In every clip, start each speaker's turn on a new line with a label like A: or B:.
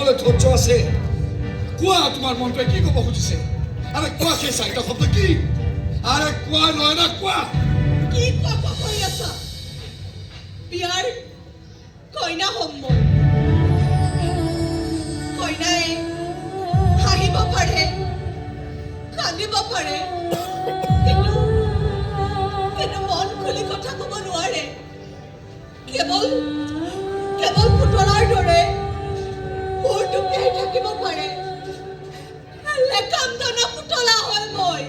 A: শুনিবলৈ ধৈৰ্য আছে? কোৱা তোমাৰ মনটোৱে কি ক'ব খুজিছে? আৰে কোৱা সেই চাৰিটা শব্দ কি? আৰে কোৱা নয়না কোৱা।
B: কি ক'ব কৈ আছা? বিয়াৰ কইনা হ'ম মই। কইনাই হাঁহিব পাৰে, কান্দিব পাৰে, কিন্তু মন খুলি কথা ক'ব নোৱাৰে। কেৱল পুতলাৰ দৰে মূৰটো পেলাই থাকিব পাৰে। লেকামদনা পুতলা হ'ল মই।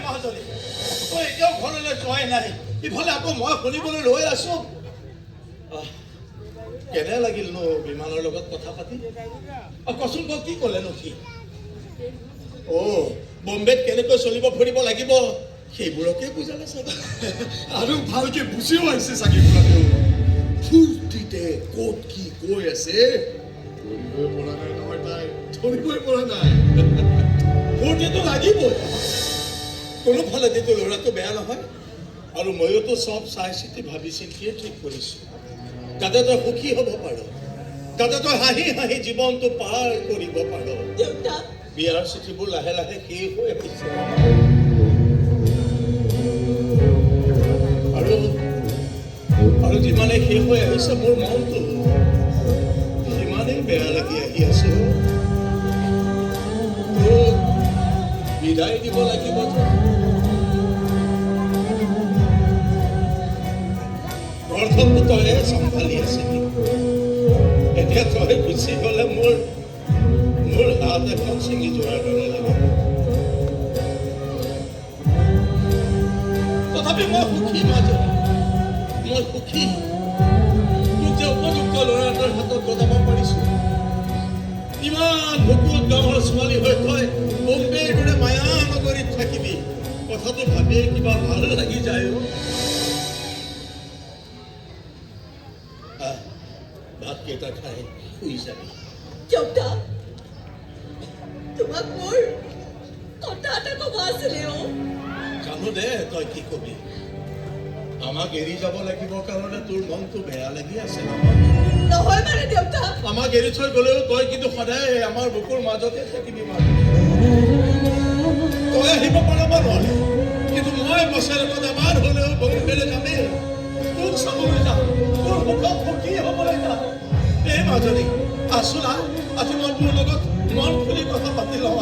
C: মহাজনী, তই এতিয়াও ঘৰলৈ যোৱাই নাই। ইফালে আকৌ মই শুনিবলৈ ৰৈ আছো। কেনে লাগিল নো বিমানৰ লগত কথা পাতি? কচোন ক কি ক'লেনো সি? বম্বেত কেনেকৈ চলিব ফুৰিব লাগিব সেইবোৰকে বুজালে চাগে।
A: আৰু ভালকে বুজিও আহিছে চাগে বুঢ়াটো। ফূৰ্তিতে ক'ত কি কৈ আছে ধৰিবই পৰা নাই নহয় তাই, ধৰিবই পৰা নাই।
C: ফূৰ্তিটো লাগিবই। কোনোফালে যিটো ল'ৰাটো বেয়া নহয়, আৰু ময়োতো চব চাই চিতি ভাবি চিন্তিয়ে ঠিক কৰিছো, যাতে তই সুখী হ'ব পাৰ, যাতে তই হাঁহি হাঁহি জীৱনটো পাৰ কৰিব পাৰ।
B: দেউতা,
C: বিয়াৰ চিঠিবোৰ লাহে লাহে শেষ হৈ আহিছে, আৰু যিমানে শেষ হৈ আহিছে মোৰ মনটো সিমানেই বেয়া লাগি আহি আছে। তোক বিদায় দিব লাগিব যে। ঘৰখনটো তই চম্ভালি আছিলি, এতিয়া তই গুচি গ'লে মোৰ হাত এখন ছিঙি যোৱাৰ দৰে লাগে। তথাপি মই সুখী মাজত, মই সুখী। তোক যে উপযুক্ত ল'ৰা এটাৰ হাতত গজাব পাৰিছো। ইমান ভকুত গাঁৱৰ ছোৱালী হৈ তই বম্বেৰ দৰে মায়া নগৰীত থাকিবি, কথাটো ভাবিয়ে কিবা ভাল লাগি যায়। ভাতকেইটা খাই শুই যাবি।
B: দেউতা, তোমাক মোৰ কথা এটা ক'ব আছিলে।
C: জানো দে তই কি কবি। আমাক এৰি যাব লাগিব কাৰণে তোৰ মনটো বেয়া লাগি আছে
B: নহয় মানে দেউতা।
C: আমাক এৰি থৈ গ'লেও তই কিন্তু সদায় আমাৰ বুকুৰ মাজতে থাকিবি। তই আহিব পাৰ বা নোৱাৰে, কিন্তু মই বছৰেকত এবাৰ হ'লেও বম্বেলৈ যামেই। তোক চাবলৈ যাম, তোৰ মুখত সুখী হ'বলৈ যাম। এই মাজনী আছো না, আজি মই তোৰ লগত মন খুলি কথা পাতি লওঁ।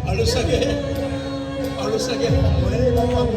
C: আৰু চাগে সময়ে নাপাব।